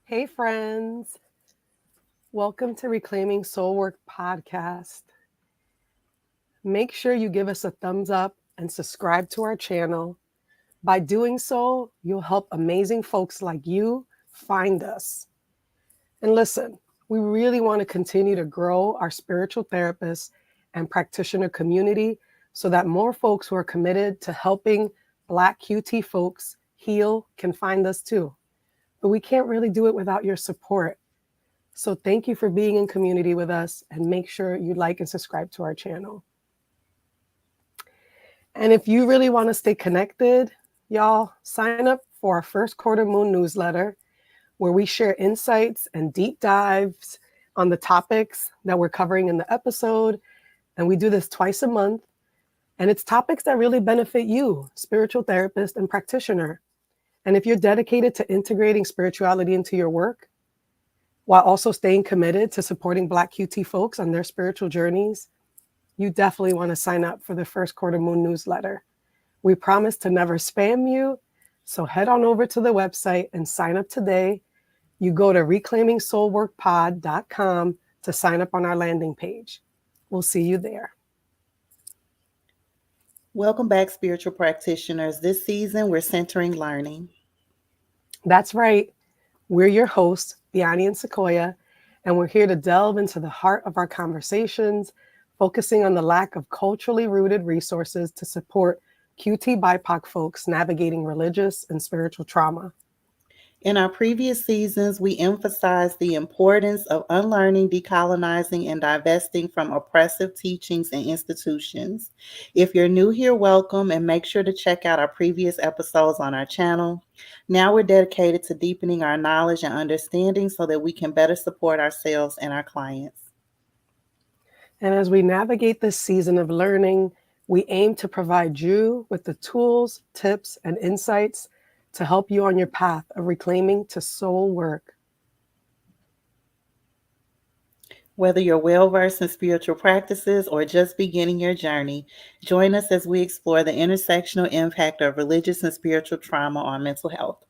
Hey, friends. Welcome to Reclaiming Soul Work podcast. Make sure you give us a thumbs up and subscribe to our channel. By doing so, you'll help amazing folks like you find us. And listen, we really want to continue to grow our spiritual therapist and practitioner community so that more folks who are committed to helping Black QT folks heal can find us too. But we can't really do it without your support. So thank you for being in community with us, and make sure you like and subscribe to our channel. And if you really want to stay connected, y'all sign up for our first quarter moon newsletter, where we share insights and deep dives on the topics that we're covering in the episode. And we do this twice a month. And it's topics that really benefit you, spiritual therapist and practitioner. And if you're dedicated to integrating spirituality into your work, while also staying committed to supporting Black QT folks on their spiritual journeys, you definitely want to sign up for the first quarter moon newsletter. We promise to never spam you, so head on over to the website and sign up today. You go to reclaimingsoulworkpod.com to sign up on our landing page. We'll see you there. Welcome back, spiritual practitioners. This season, we're centering learning. That's right. We're your hosts, Biani and Sequoia, and we're here to delve into the heart of our conversations, focusing on the lack of culturally rooted resources to support QT BIPOC folks navigating religious and spiritual trauma. In our previous seasons, we emphasized the importance of unlearning, decolonizing, and divesting from oppressive teachings and institutions. If you're new here, welcome, and make sure to check out our previous episodes on our channel. Now we're dedicated to deepening our knowledge and understanding so that we can better support ourselves and our clients. And as we navigate this season of learning, we aim to provide you with the tools, tips, and insights to help you on your path of reclaiming to soul work. Whether you're well-versed in spiritual practices or just beginning your journey, join us as we explore the intersectional impact of religious and spiritual trauma on mental health.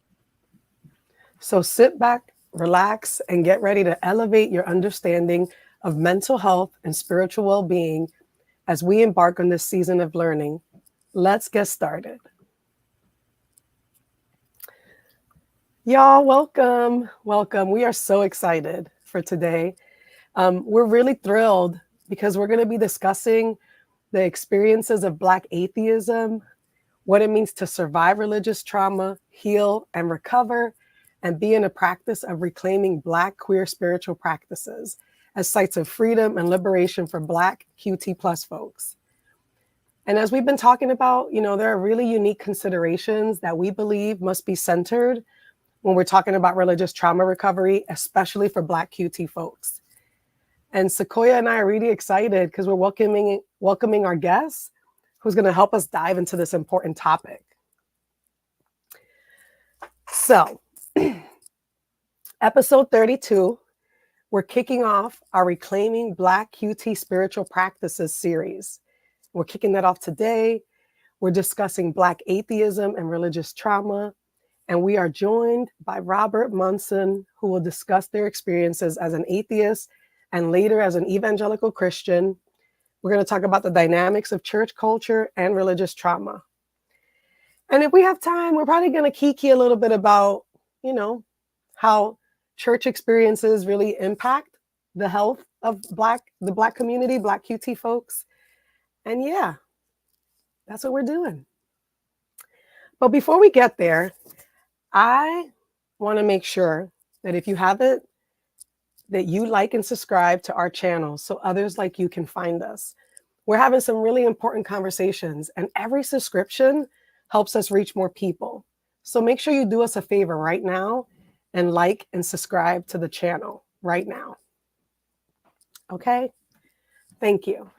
So sit back, relax, and get ready to elevate your understanding of mental health and spiritual well-being as we embark on this season of learning. Let's get started. Y'all, welcome. Welcome. We are so excited for today. We're really thrilled because we're going to be discussing the experiences of Black atheism, what it means to survive religious trauma, heal and recover, and be in a practice of reclaiming Black queer spiritual practices as sites of freedom and liberation for Black QT plus folks. And as we've been talking about, there are really unique considerations that we believe must be centered when we're talking about religious trauma recovery, especially for Black QT folks. And Sequoia and I are really excited because we're welcoming our guest who's going to help us dive into this important topic. So, episode 32, we're kicking off our Reclaiming Black QT Spiritual Practices series. We're kicking that off today. We're discussing Black atheism and religious trauma. And we are joined by Robert Monson, who will discuss their experiences as an atheist and later as an evangelical Christian. We're going to talk about the dynamics of church culture and religious trauma. And if we have time, we're probably going to kiki a little bit about, how church experiences really impact the health of the Black community, Black QT folks. And yeah, that's what we're doing. But before we get there, I want to make sure that if you haven't, that you like and subscribe to our channel so others like you can find us. We're having some really important conversations, and every subscription helps us reach more people. So make sure you do us a favor right now and like and subscribe to the channel right now. Okay? Thank you.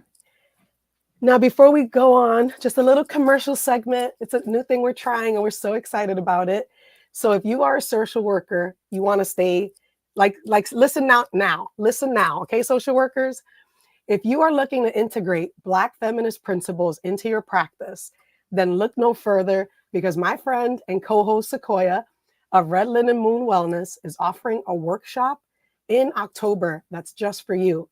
Now, before we go on, just a little commercial segment. It's a new thing we're trying, and we're so excited about it. So if you are a social worker, you want to stay, listen now, okay, social workers? If you are looking to integrate Black feminist principles into your practice, then look no further, because my friend and co-host Sequoia of Red Linen Moon Wellness is offering a workshop in October that's just for you.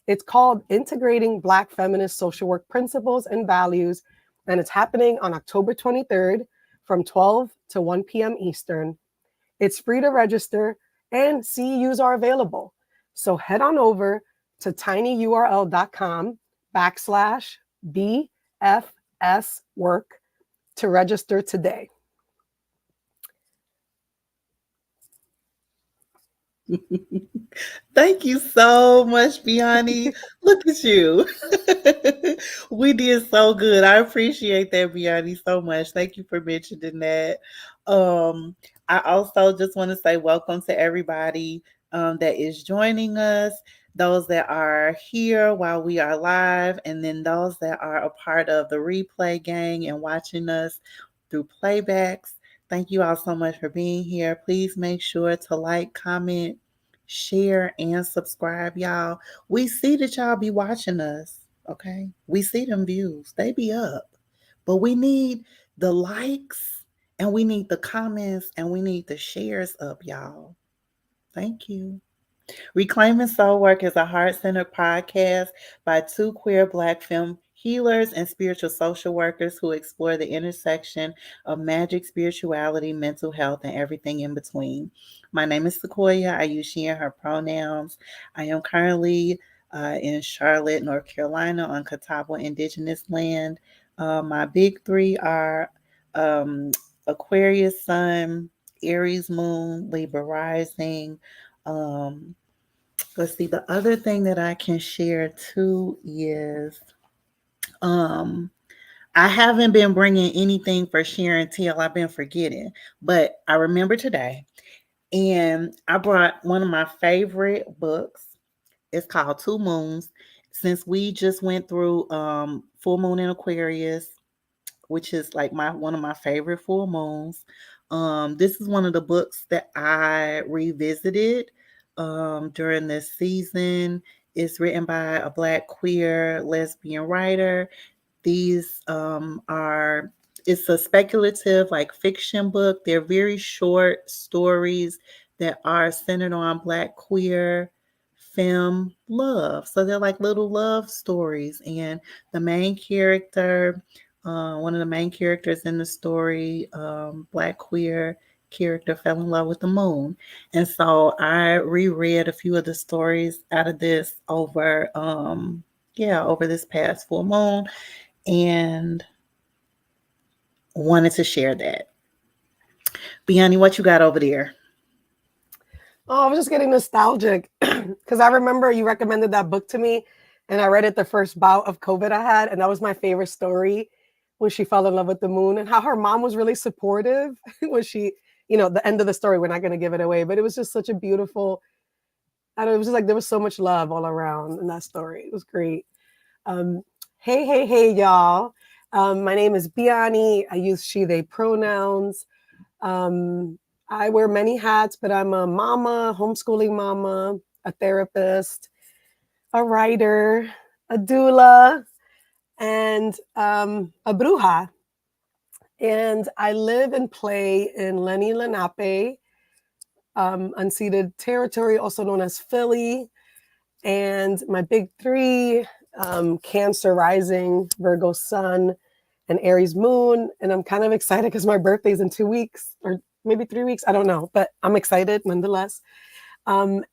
It's called Integrating Black Feminist Social Work Principles and Values, and it's happening on October 23rd from 12 to 1 p.m. Eastern. It's free to register, and CEUs are available. So head on over to tinyurl.com/BFS work to register today. Thank you so much, Biani. Look at you. We did so good. I appreciate that, Biani, so much. Thank you for mentioning that. I also just want to say welcome to everybody that is joining us, those that are here while we are live, and then those that are a part of the replay gang and watching us through playbacks. Thank you all so much for being here. Please make sure to like, comment, share, and subscribe, y'all. We see that y'all be watching us, okay? We see them views. They be up. But we need the likes, and we need the comments, and we need the shares up, y'all. Thank you. Reclaiming Soul Work is a heart-centered podcast by two queer Black femme healers and spiritual social workers who explore the intersection of magic, spirituality, mental health, and everything in between. My name is Sequoia. I use she and her pronouns. I am currently in Charlotte, North Carolina on Catawba Indigenous land. My big three are Aquarius Sun, Aries Moon, Libra Rising. Let's see, the other thing that I can share too is I haven't been bringing anything for Sharon Till. I've been forgetting, but I remember today, and I brought one of my favorite books. It's called Two Moons. Since we just went through full moon in Aquarius, which is like one of my favorite full moons. This is one of the books that I revisited during this season. It's written by a Black queer lesbian writer. These are it's a speculative like fiction book. They're very short stories that are centered on Black queer femme love. So they're like little love stories, and the main character, one of the main characters in the story, Black queer character, fell in love with the moon. And so I reread a few of the stories out of this over over this past full moon, and wanted to share that. Biani, what you got over there? Oh, I was just getting nostalgic because I remember you recommended that book to me, and I read it the first bout of COVID I had, and that was my favorite story when she fell in love with the moon, and how her mom was really supportive when she, the end of the story. We're not going to give it away, but it was just such a beautiful. I don't know, it was just like there was so much love all around in that story. It was great. Hey, y'all. My name is Biani. I use she, they pronouns. I wear many hats, but I'm a mama, homeschooling mama, a therapist, a writer, a doula, and a bruja. And I live and play in Lenni Lenape, unceded territory, also known as Philly. And my big three, Cancer rising, Virgo sun, and Aries moon. And I'm kind of excited because my birthday's in 2 weeks or maybe 3 weeks. I don't know, but I'm excited nonetheless. And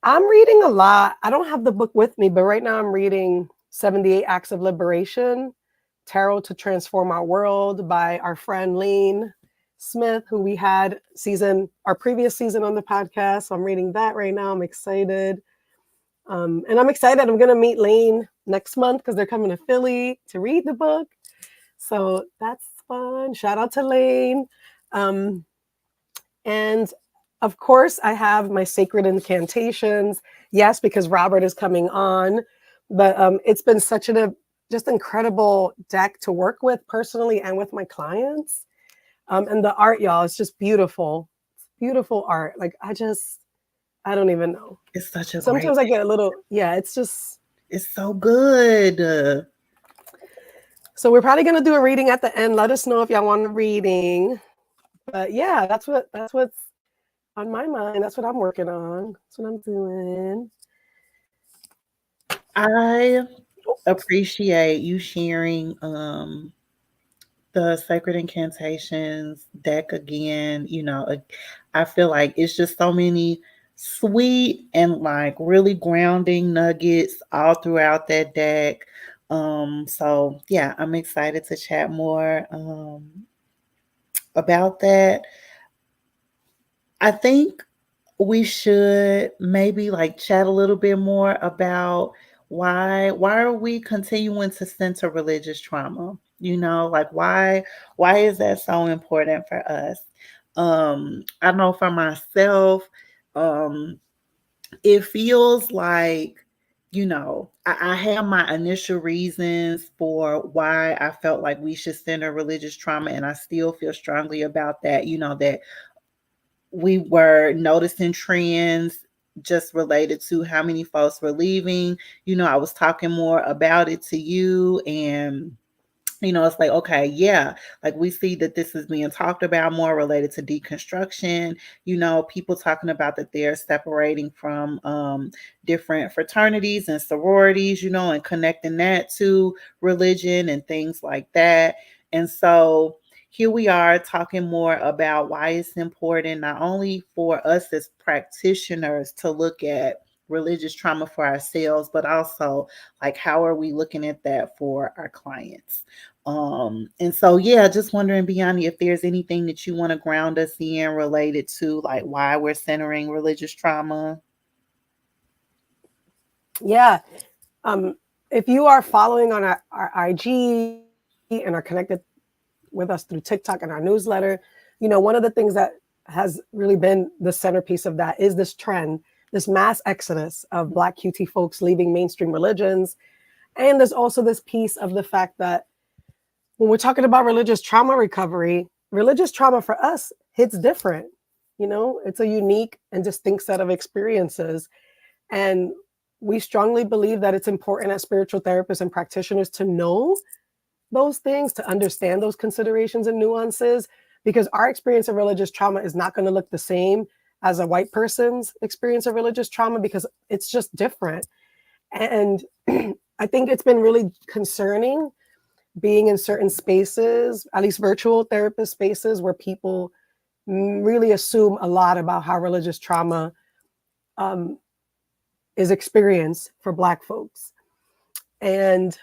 I'm reading a lot. I don't have the book with me, but right now I'm reading 78 Acts of Liberation, Tarot to Transform Our World by our friend Lane Smith, who we had our previous season on the podcast. So I'm reading that right now. I'm excited. And I'm excited. I'm going to meet Lane next month because they're coming to Philly to read the book. So that's fun. Shout out to Lane. And of course, I have my sacred incantations. Yes, because Robert is coming on. But it's been such just incredible deck to work with personally and with my clients. And the art, y'all, is just beautiful. It's beautiful art. Like, I don't even know. It's such a Sometimes I get a little, it's so good. So we're probably going to do a reading at the end. Let us know if y'all want a reading. But yeah, that's what's on my mind. That's what I'm working on. That's what I'm doing. I appreciate you sharing the sacred incantations deck again. I feel like it's just so many sweet and like really grounding nuggets all throughout that deck. So yeah, I'm excited to chat more about that. I think we should maybe like chat a little bit more about why are we continuing to center religious trauma? Like why is that so important for us? I know for myself, um, it feels like, I have my initial reasons for why I felt like we should center religious trauma, and I still feel strongly about that, that we were noticing trends just related to how many folks were leaving. I was talking more about it to you, and it's like, okay, yeah, like we see that this is being talked about more related to deconstruction, people talking about that they're separating from different fraternities and sororities, and connecting that to religion and things like that. And so here we are talking more about why it's important not only for us as practitioners to look at religious trauma for ourselves, but also like how are we looking at that for our clients. And so yeah, just wondering, Biani, if there's anything that you want to ground us in related to like why we're centering religious trauma. Yeah. Um, if you are following on our IG and are connected with us through TikTok and our newsletter, one of the things that has really been the centerpiece of that is this trend, this mass exodus of Black QT folks leaving mainstream religions. And there's also this piece of the fact that when we're talking about religious trauma recovery, religious trauma for us hits different. It's a unique and distinct set of experiences. And we strongly believe that it's important as spiritual therapists and practitioners to know those things, to understand those considerations and nuances, because our experience of religious trauma is not going to look the same as a white person's experience of religious trauma, because it's just different. And I think it's been really concerning being in certain spaces, at least virtual therapist spaces, where people really assume a lot about how religious trauma is experienced for Black folks. And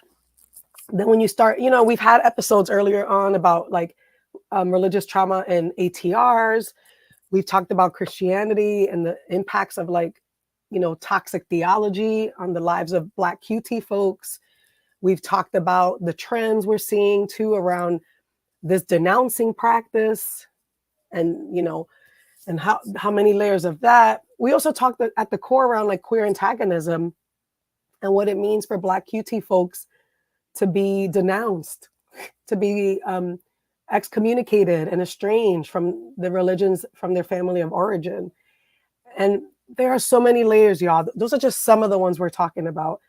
then when you start, we've had episodes earlier on about like religious trauma and ATRs. We've talked about Christianity and the impacts of like, toxic theology on the lives of Black QT folks. We've talked about the trends we're seeing too around this denouncing practice, and and how many layers of that. We also talked at the core around like queer antagonism and what it means for Black QT folks to be denounced, to be excommunicated and estranged from the religions from their family of origin. And there are so many layers, y'all. Those are just some of the ones we're talking about.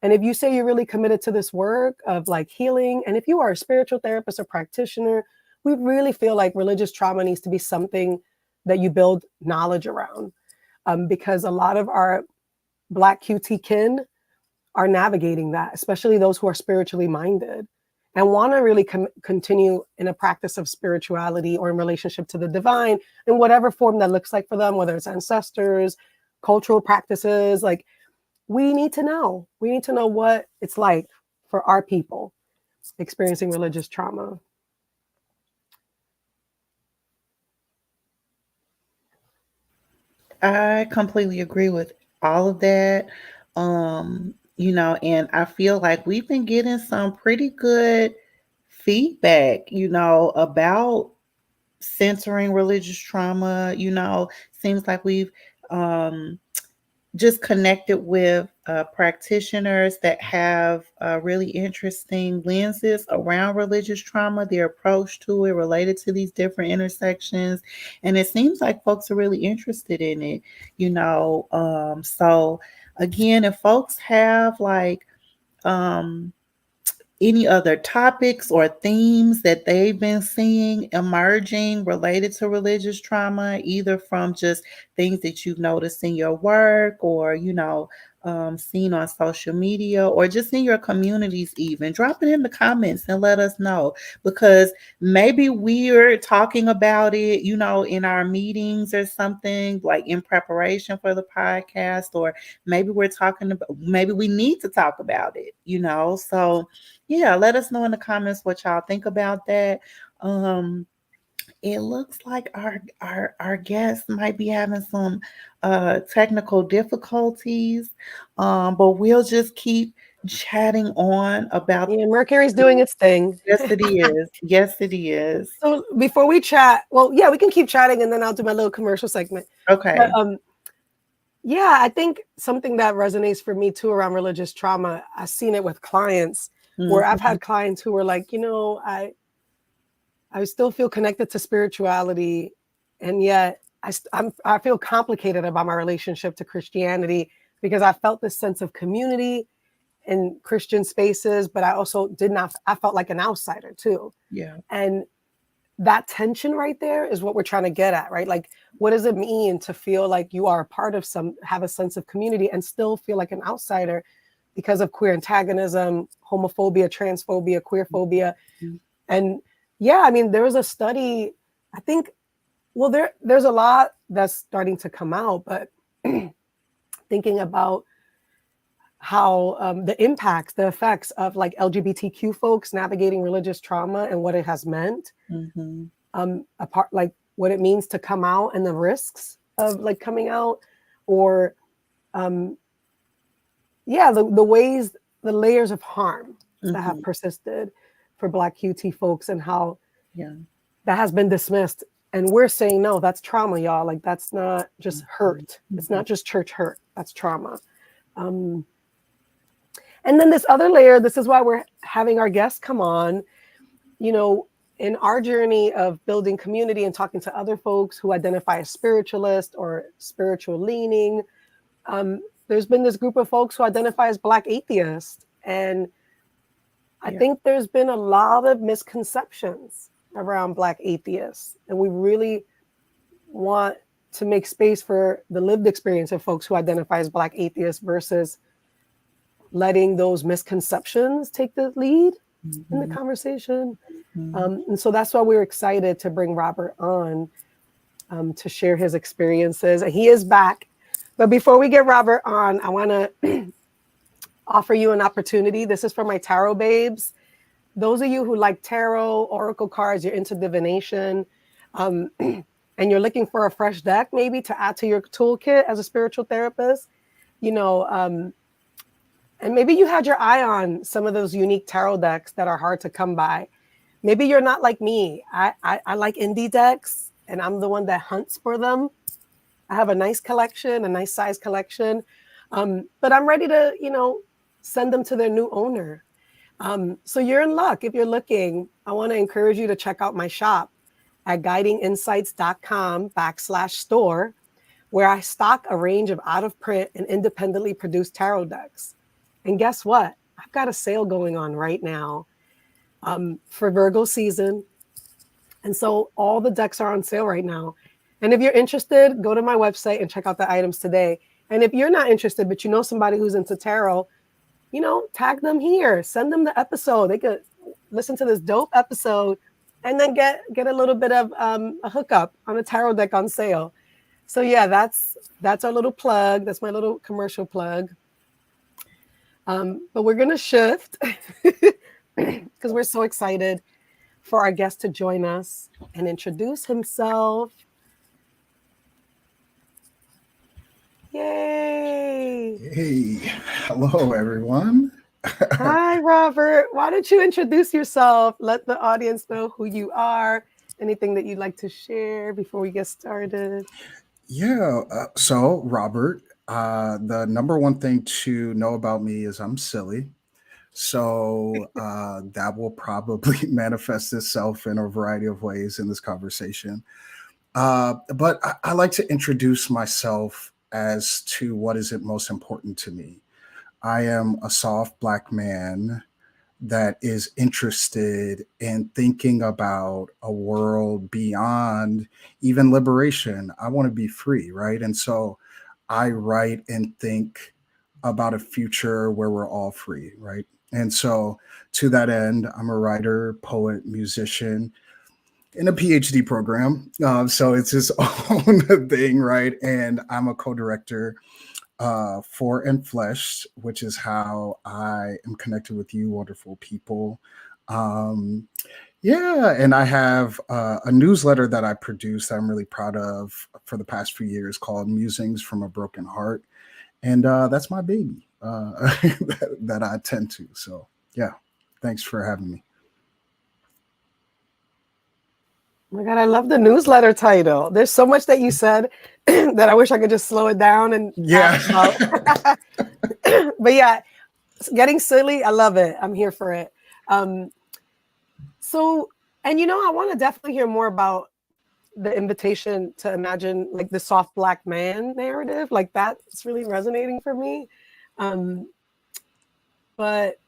And if you say you're really committed to this work of like healing, and if you are a spiritual therapist or practitioner, we really feel like religious trauma needs to be something that you build knowledge around, because a lot of our Black QT kin are navigating that, especially those who are spiritually minded and want to really continue in a practice of spirituality or in relationship to the divine in whatever form that looks like for them, whether it's ancestors, cultural practices. Like, we need to know. We need to know what it's like for our people experiencing religious trauma. I completely agree with all of that. And I feel like we've been getting some pretty good feedback, about censoring religious trauma. Seems like we've um just connected with practitioners that have really interesting lenses around religious trauma, their approach to it related to these different intersections. And it seems like folks are really interested in it. So again, if folks have like, um, any other topics or themes that they've been seeing emerging related to religious trauma, either from just things that you've noticed in your work or, seen on social media or just in your communities, even drop it in the comments and let us know, because maybe we're talking about it, in our meetings or something, like in preparation for the podcast, or maybe maybe we need to talk about it, so yeah, let us know in the comments what y'all think about that. It looks like our guest might be having some technical difficulties, but we'll just keep chatting on about. Yeah, Mercury's doing its thing. Yes, it is. Yes, it is. So before we chat, well, yeah, we can keep chatting and then I'll do my little commercial segment. Okay. But, yeah, I think something that resonates for me too around religious trauma, I've seen it with clients where I've had clients who were like, I still feel connected to spirituality, and yet I feel complicated about my relationship to Christianity because I felt this sense of community in Christian spaces, but I also I felt like an outsider too. Yeah. And that tension right there is what we're trying to get at, right? Like, what does it mean to feel like you are a part of have a sense of community and still feel like an outsider because of queer antagonism, homophobia, transphobia, queerphobia. Mm-hmm. And yeah, I mean, there was a study, I think, well, there's a lot that's starting to come out, but thinking about how the effects of like LGBTQ folks navigating religious trauma and what it has meant, apart, like what it means to come out and the risks of like coming out, or the ways, the layers of harm that have persisted for Black QT folks, and how that has been dismissed. And we're saying, no, that's trauma, y'all. Like, that's not just hurt. It's not just church hurt. That's trauma. And then this other layer, this is why we're having our guests come on, in our journey of building community and talking to other folks who identify as spiritualist or spiritual leaning. There's been this group of folks who identify as Black Atheist. And I think there's been a lot of misconceptions around Black atheists. And we really want to make space for the lived experience of folks who identify as Black atheists versus letting those misconceptions take the lead in the conversation. And so that's why we're excited to bring Robert on to share his experiences. And he is back. But before we get Robert on, I want to offer you an opportunity. This is for my tarot babes. Those of you who like tarot, oracle cards, you're into divination, and you're looking for a fresh deck maybe to add to your toolkit as a spiritual therapist, and maybe you had your eye on some of those unique tarot decks that are hard to come by. Maybe you're not like me. I like indie decks, and I'm the one that hunts for them. I have a nice collection, a nice size collection, but I'm ready to, send them to their new owner. So you're in luck. If you're looking, I want to encourage you to check out my shop at guidinginsights.com/store, where I stock a range of out-of-print and independently produced tarot decks. And guess what? I've got a sale going on right now for Virgo season. And so all the decks are on sale right now. And if you're interested, go to my website and check out the items today. And if you're not interested, but you know somebody who's into tarot, tag them here, send them the episode. They could listen to this dope episode and then get a little bit of a hookup on a tarot deck on sale. So yeah, that's our little plug. That's my little commercial plug. But we're going to shift because we're so excited for our guest to join us and introduce himself. Yay! Hey, hello everyone. Hi, Robert. Why don't you introduce yourself? Let the audience know who you are. Anything that you'd like to share before we get started? Yeah, so Robert, the number one thing to know about me is I'm silly. So that will probably manifest itself in a variety of ways in this conversation. But I like to introduce myself as to what is it most important to me. I am a soft Black man that is interested in thinking about a world beyond even liberation. I want to be free, right? And so I write and think about a future where we're all free, right? And so to that end, I'm a writer, poet, musician in a PhD program. So it's his own thing, right? And I'm a co-director for Enfleshed, which is how I am connected with you, wonderful people. Um, yeah, and I have a newsletter that I produce that I'm really proud of for the past few years called Musings from a Broken Heart. And that's my baby that I attend to. So, yeah, thanks for having me. Oh my God, I love the newsletter title. There's so much that you said that I wish I could just slow it down and ask about. But yeah, getting silly, I love it. I'm here for it. So, and I want to definitely hear more about the invitation to imagine like the soft Black man narrative. Like that's really resonating for me. But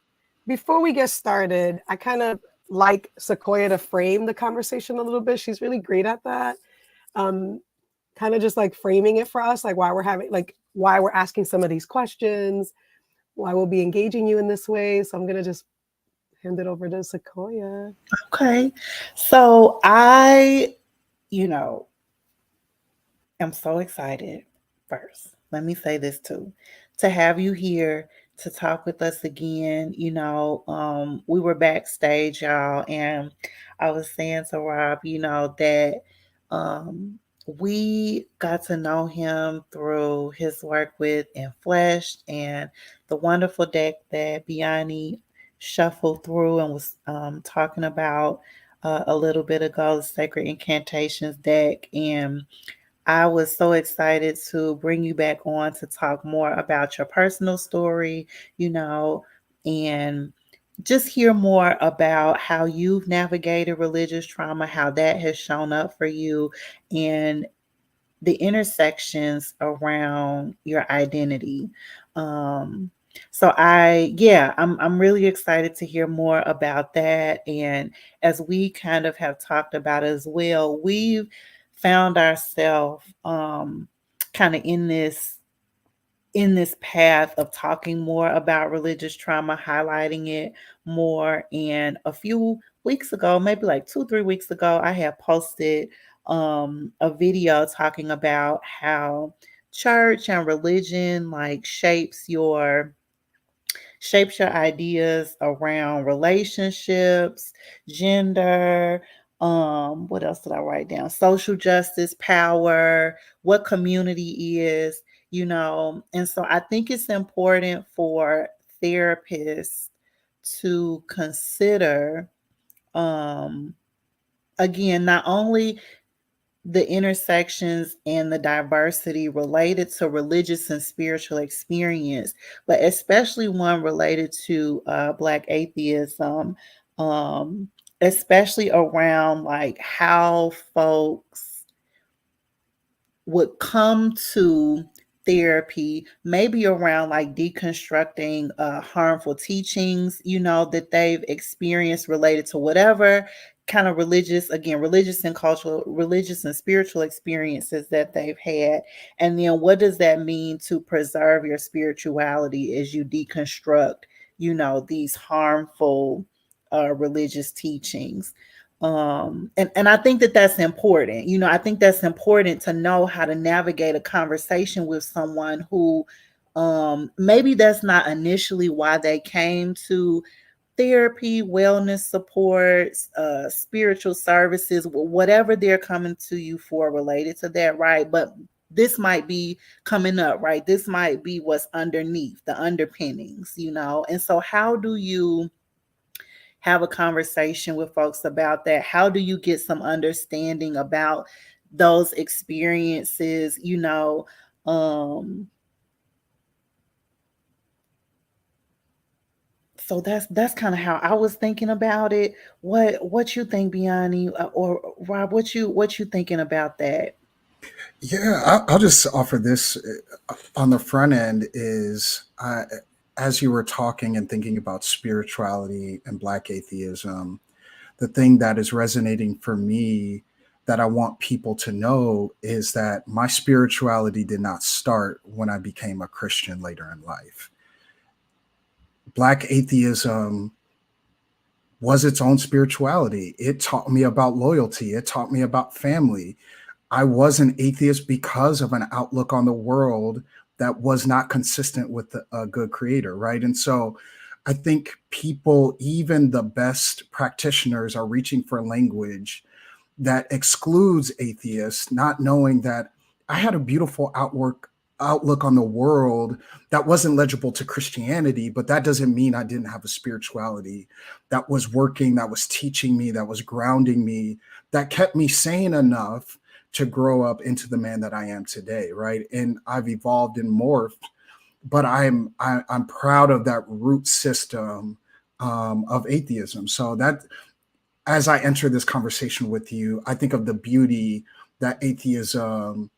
before we get started, I kind of like Sequoia to frame the conversation a little bit. She's really great at that. Kind of just like framing it for us, like why we're asking some of these questions, why we'll be engaging you in this way. So I'm going to just hand it over to Sequoia. Okay. So I, am so excited. First, let me say this too, to have you here to talk with us again. We were backstage, y'all, and I was saying to Rob, that we got to know him through his work with Enfleshed and the wonderful deck that Biani shuffled through and was talking about a little bit ago, the Sacred Incantations deck. And I was so excited to bring you back on to talk more about your personal story, and just hear more about how you've navigated religious trauma, how that has shown up for you, and the intersections around your identity. I'm really excited to hear more about that. And as we kind of have talked about as well, we've found ourselves kind of in this path of talking more about religious trauma, highlighting it more. And a few weeks ago, maybe like 2-3 weeks ago, I had posted a video talking about how church and religion like shapes your ideas around relationships, gender, what else did I write down? Social justice, power, what community is, and so I think it's important for therapists to consider, again, not only the intersections and the diversity related to religious and spiritual experience, but especially one related to Black atheism, especially around like how folks would come to therapy, maybe around like deconstructing harmful teachings, that they've experienced related to whatever kind of religious and cultural, religious and spiritual experiences that they've had. And then what does that mean to preserve your spirituality as you deconstruct, these harmful religious teachings? And I think that that's important. I think that's important to know how to navigate a conversation with someone who maybe that's not initially why they came to therapy, wellness supports, spiritual services, whatever they're coming to you for related to that, right? But this might be coming up, right? This might be what's underneath the underpinnings, And so how do you have a conversation with folks about that? How do you get some understanding about those experiences, so that's kind of how I was thinking about it. What you think, Biani, or Rob? What you thinking about that? Yeah, I'll just offer this on the front end is as you were talking and thinking about spirituality and Black atheism, the thing that is resonating for me that I want people to know is that my spirituality did not start when I became a Christian later in life. Black atheism was its own spirituality. It taught me about loyalty. It taught me about family. I was an atheist because of an outlook on the world that was not consistent with a good creator, right? And so I think people, even the best practitioners, are reaching for language that excludes atheists, not knowing that I had a beautiful outlook on the world that wasn't legible to Christianity, but that doesn't mean I didn't have a spirituality that was working, that was teaching me, that was grounding me, that kept me sane enough to grow up into the man that I am today, right? And I've evolved and morphed, but I'm proud of that root system of atheism. So that, as I enter this conversation with you, I think of the beauty that atheism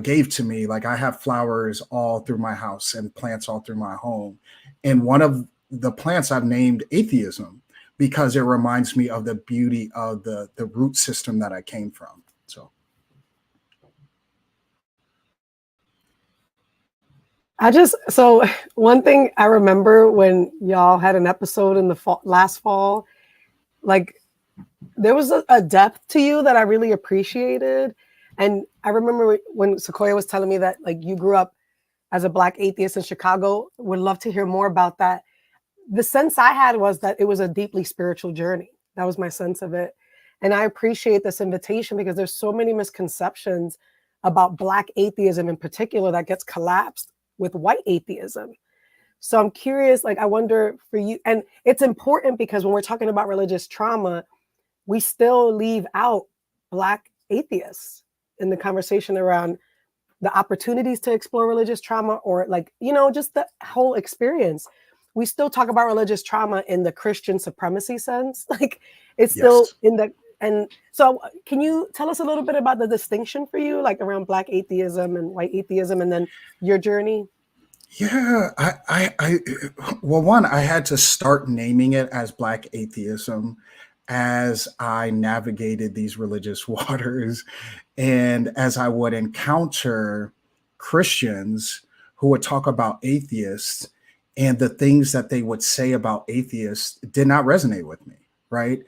gave to me. Like, I have flowers all through my house and plants all through my home. And one of the plants I've named atheism because it reminds me of the beauty of the root system that I came from. So one thing I remember when y'all had an episode in the last fall, like there was a depth to you that I really appreciated. And I remember when Sequoia was telling me that like you grew up as a Black atheist in Chicago. Would love to hear more about that. The sense I had was that it was a deeply spiritual journey. That was my sense of it. And I appreciate this invitation because there's so many misconceptions about Black atheism in particular that gets collapsed with white atheism. So I'm curious, like, I wonder for you, and it's important because when we're talking about religious trauma, we still leave out Black atheists in the conversation around the opportunities to explore religious trauma, or like, you know, just the whole experience. We still talk about religious trauma in the Christian supremacy sense. Like it's still in the, and so can you tell us a little bit about the distinction for you, like around Black atheism and white atheism, and then your journey? Yeah, well, one, I had to start naming it as Black atheism as I navigated these religious waters. And as I would encounter Christians who would talk about atheists, and the things that they would say about atheists did not resonate with me, right?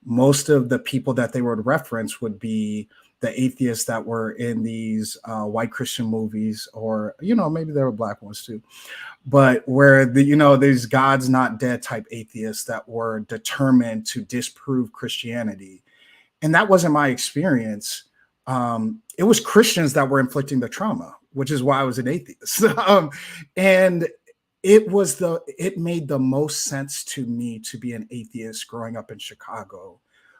Most of the people that they would reference would be the atheists that were in these white Christian movies, or, you know, maybe there were Black ones too, but where these God's not dead type atheists that were determined to disprove Christianity. And that wasn't my experience. It was Christians that were inflicting the trauma, which is why I was an atheist. And it made the most sense to me to be an atheist growing up in Chicago,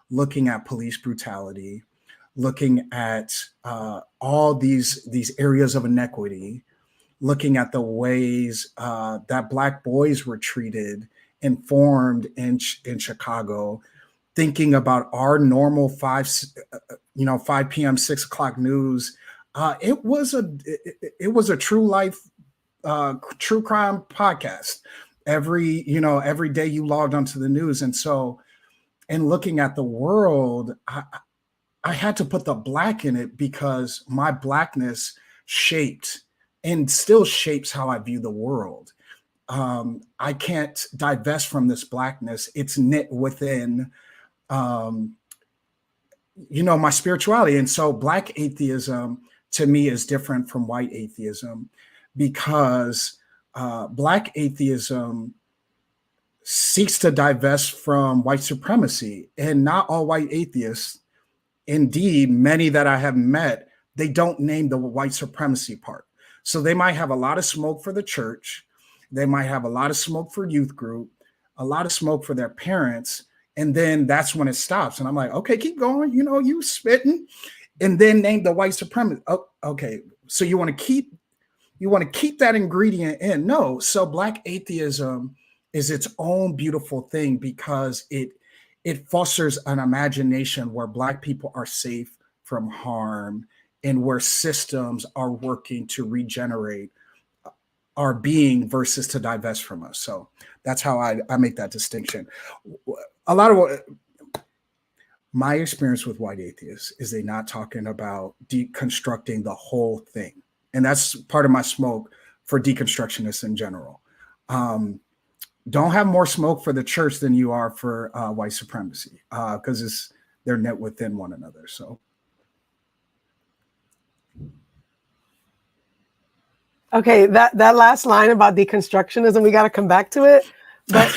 looking at police brutality, looking at all these areas of inequity, looking at the ways that Black boys were treated and formed in Chicago, thinking about our normal 5 p.m., 6 o'clock news. It was a true life, true crime podcast. Every day you logged onto the news. And so, in looking at the world, I had to put the Black in it because my Blackness shaped and still shapes how I view the world. I can't divest from this Blackness. It's knit within, my spirituality. And so Black atheism to me is different from white atheism because Black atheism seeks to divest from white supremacy, and not all white atheists. Indeed, many that I have met, they don't name the white supremacy part. So they might have a lot of smoke for the church. They might have a lot of smoke for youth group, a lot of smoke for their parents. And then that's when it stops. And I'm like, okay, keep going. You spitting, and then name the white supremacy. Oh, okay. So you want to keep that ingredient in? No. So Black atheism is its own beautiful thing because it fosters an imagination where Black people are safe from harm and where systems are working to regenerate our being versus to divest from us. So that's how I make that distinction. A lot of what my experience with white atheists is they not talking about deconstructing the whole thing. And that's part of my smoke for deconstructionists in general. Don't have more smoke for the church than you are for white supremacy, because they're knit within one another. So. Okay, that last line about deconstructionism, we got to come back to it. But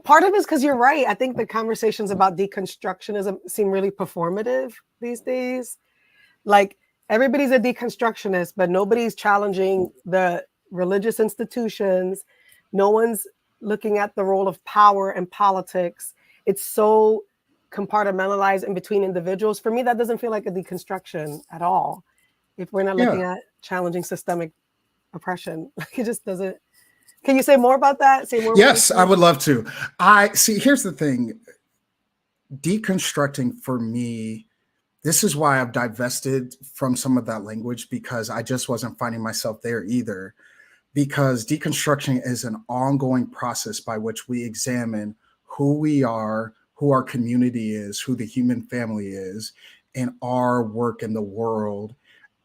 part of it is because you're right. I think the conversations about deconstructionism seem really performative these days. Like everybody's a deconstructionist, but nobody's challenging the religious institutions. No one's looking at the role of power and politics. It's so compartmentalized in between individuals. For me, that doesn't feel like a deconstruction at all. If we're not looking at challenging systemic oppression, like it just doesn't. Can you say more about that? Say more. Yes, I would love to. Here's the thing. Deconstructing for me, this is why I've divested from some of that language, because I just wasn't finding myself there either. Because deconstruction is an ongoing process by which we examine who we are, who our community is, who the human family is, and our work in the world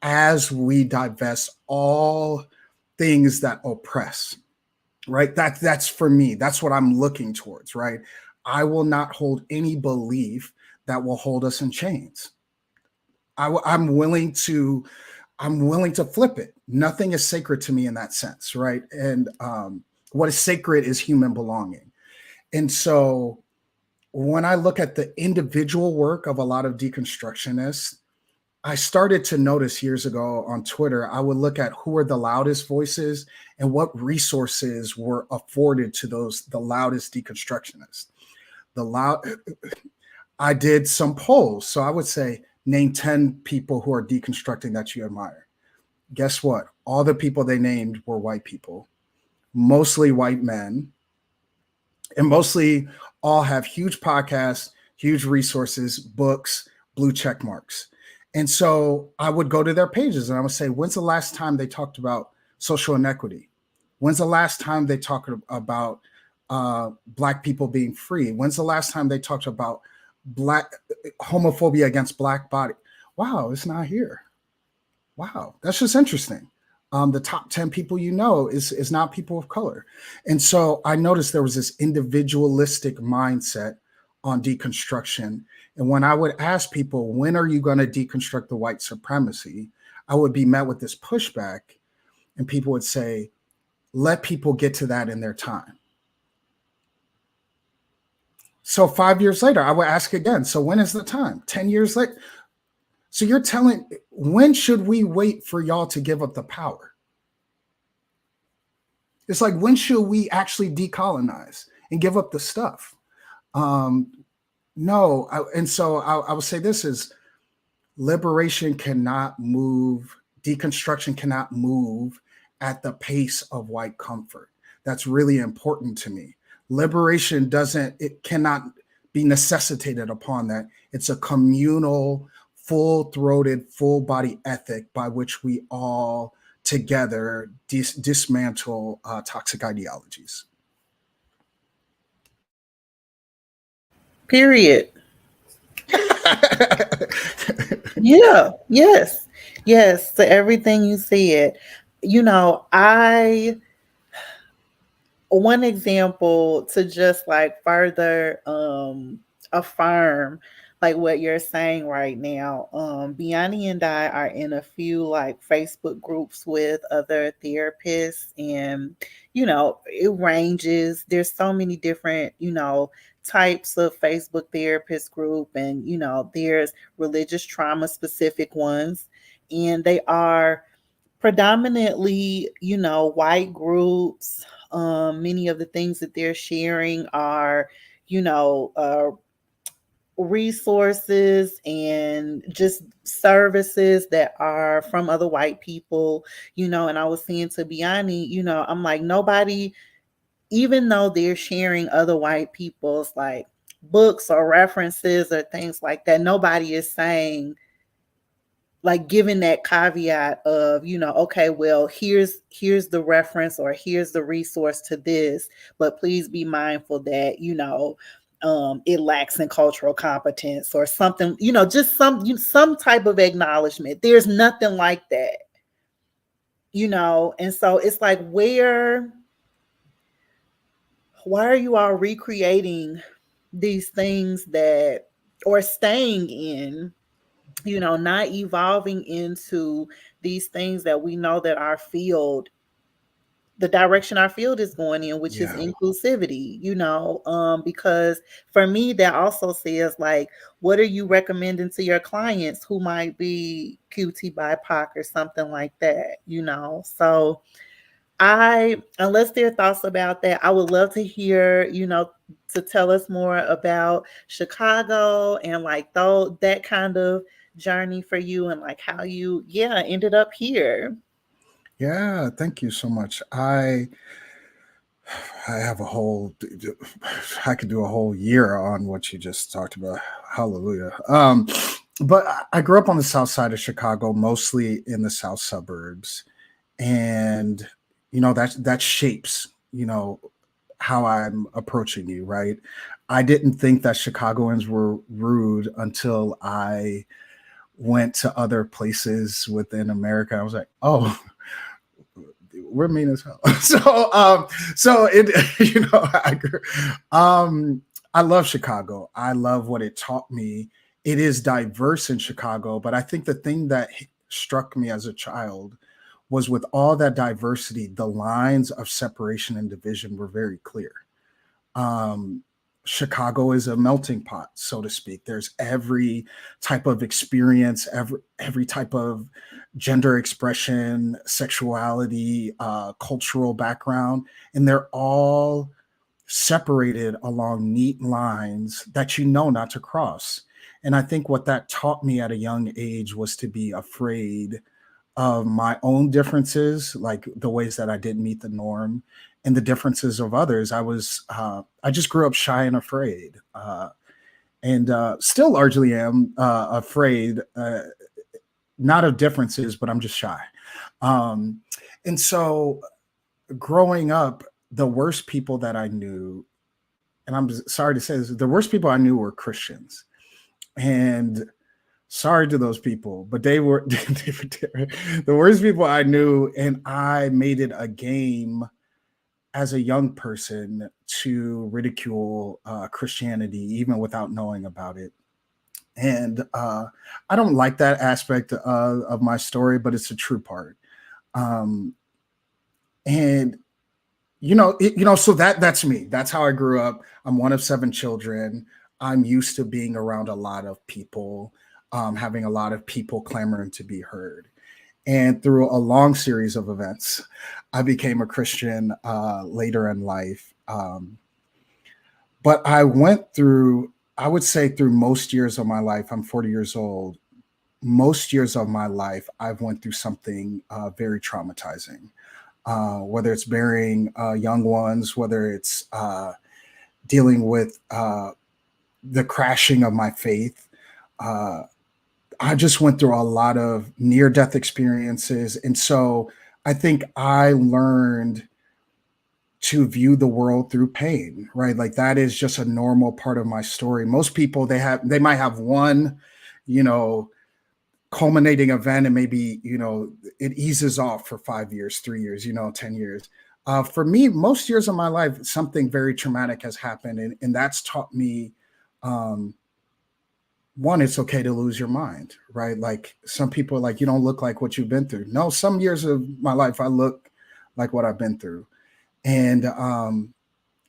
as we divest all things that oppress, right? That's for me. That's what I'm looking towards, right? I will not hold any belief that will hold us in chains. I'm willing to flip it. Nothing is sacred to me in that sense, right? And what is sacred is human belonging. And so when I look at the individual work of a lot of deconstructionists, I started to notice years ago on Twitter, I would look at who are the loudest voices and what resources were afforded to the loudest deconstructionists. I did some polls. So I would say, name 10 people who are deconstructing that you admire. Guess what? All the people they named were white people, mostly white men, and mostly all have huge podcasts, huge resources, books, blue check marks. And so I would go to their pages and I would say, when's the last time they talked about social inequity? When's the last time they talked about Black people being free? When's the last time they talked about homophobia against Black body? Wow, it's not here. Wow, that's just interesting. The top 10 people is not people of color. And so I noticed there was this individualistic mindset on deconstruction. And when I would ask people, when are you going to deconstruct the white supremacy? I would be met with this pushback, and people would say, let people get to that in their time. So 5 years later, I would ask again, so when is the time? 10 years later. So you're telling, when should we wait for y'all to give up the power? It's like, when should we actually decolonize and give up the stuff? No. And so I would say this is, liberation cannot move, deconstruction cannot move at the pace of white comfort. That's really important to me. Liberation cannot be necessitated upon that. It's a communal, full-throated, full-body ethic by which we all together dismantle toxic ideologies. Period. Yeah. Yes. To everything you said. One example to just like further affirm like what you're saying right now. Biani and I are in a few like Facebook groups with other therapists, and it ranges. There's so many different types of Facebook therapist group, and there's religious trauma specific ones, and they are predominantly white groups. Many of the things that they're sharing are resources and just services that are from other white people, and I was saying to Biani, I'm like, nobody, even though they're sharing other white people's like books or references or things like that, nobody is saying like giving that caveat of, okay, well, here's the reference or here's the resource to this, but please be mindful that, it lacks in cultural competence or something, just some type of acknowledgement. There's nothing like that, and so it's like, why are you all recreating these things that, or staying in, not evolving into these things that we know that the direction our field is going in, which is inclusivity, because for me, that also says, like, what are you recommending to your clients who might be QT BIPOC or something like that, So unless there are thoughts about that, I would love to hear, to tell us more about Chicago and like that kind of journey for you and like how you, ended up here. Yeah, thank you so much. I have I could do a whole year on what you just talked about. Hallelujah. But I grew up on the south side of Chicago, mostly in the south suburbs. And, that shapes, how I'm approaching you, right? I didn't think that Chicagoans were rude until I went to other places within America. I was like, oh, we're mean as hell. So it, I love Chicago. I love what it taught me. It is diverse in Chicago, but I think the thing that struck me as a child was, with all that diversity, the lines of separation and division were very clear. Chicago is a melting pot, so to speak. There's every type of experience, every type of gender expression, sexuality, cultural background, and they're all separated along neat lines that not to cross. And I think what that taught me at a young age was to be afraid of my own differences, like the ways that I didn't meet the norm, and the differences of others. I just grew up shy and afraid, and still largely am afraid, not of differences, but I'm just shy. And so growing up, the worst people that I knew, and I'm sorry to say this, the worst people I knew were Christians. And sorry to those people, but they were the worst people I knew. And I made it a game as a young person to ridicule Christianity, even without knowing about it. And I don't like that aspect of my story, but it's a true part. And so that's me. That's how I grew up. I'm one of 7 children. I'm used to being around a lot of people, having a lot of people clamoring to be heard. And through a long series of events, I became a Christian later in life. But I went through, I would say, through most years of my life, I'm 40 years old. Most years of my life, I've went through something very traumatizing. Whether it's burying young ones, whether it's dealing with the crashing of my faith. I just went through a lot of near-death experiences. And so I think I learned to view the world through pain, right? Like that is just a normal part of my story. Most people, they might have one, culminating event, and maybe it eases off for 5 years, 3 years, 10 years. For me, most years of my life, something very traumatic has happened, and that's taught me, one, it's okay to lose your mind, right? Like some people are like, you don't look like what you've been through. No, some years of my life, I look like what I've been through, and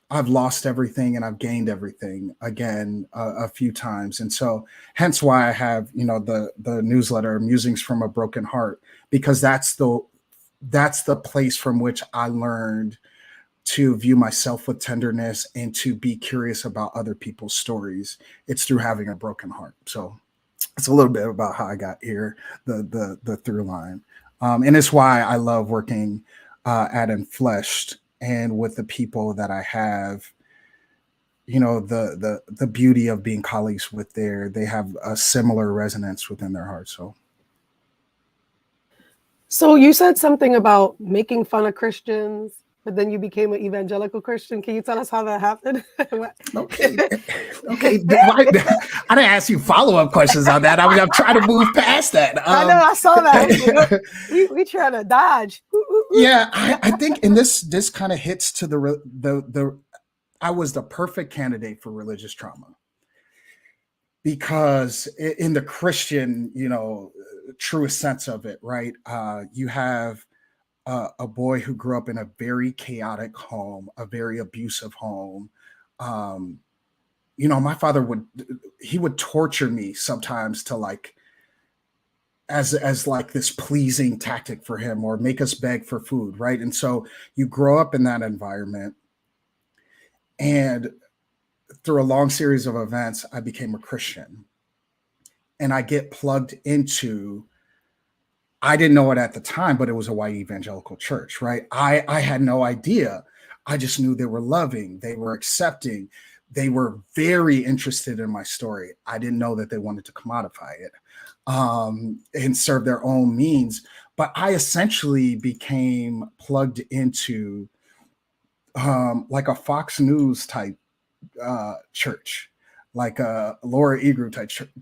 I've lost everything and I've gained everything again a few times. And so hence why I have, the newsletter Musings from a Broken Heart, because that's the place from which I learned to view myself with tenderness and to be curious about other people's stories. It's through having a broken heart. So it's a little bit about how I got here, the through line. And it's why I love working at Enfleshed, and with the people that I have, the beauty of being colleagues with they have a similar resonance within their heart. So So you said something about making fun of Christians, but then you became an evangelical Christian. Can you tell us how that happened? Okay, okay. Why, I didn't ask you follow-up questions on that. I'm trying to move past that. I know, I saw that. We trying to dodge. Yeah, I think, and this kind of hits to the I was the perfect candidate for religious trauma, because in the Christian, truest sense of it, right? You have a boy who grew up in a very chaotic home, a very abusive home. Um, my father would torture me sometimes to like as like this pleasing tactic for him, or make us beg for food, right? And so you grow up in that environment, and through a long series of events, I became a Christian, and I get plugged into, I didn't know it at the time, but it was a white evangelical church, right? I had no idea. I just knew they were loving, they were accepting, they were very interested in my story. I didn't know that they wanted to commodify it and serve their own means. But I essentially became plugged into like a Fox News type church, like a Laura Egru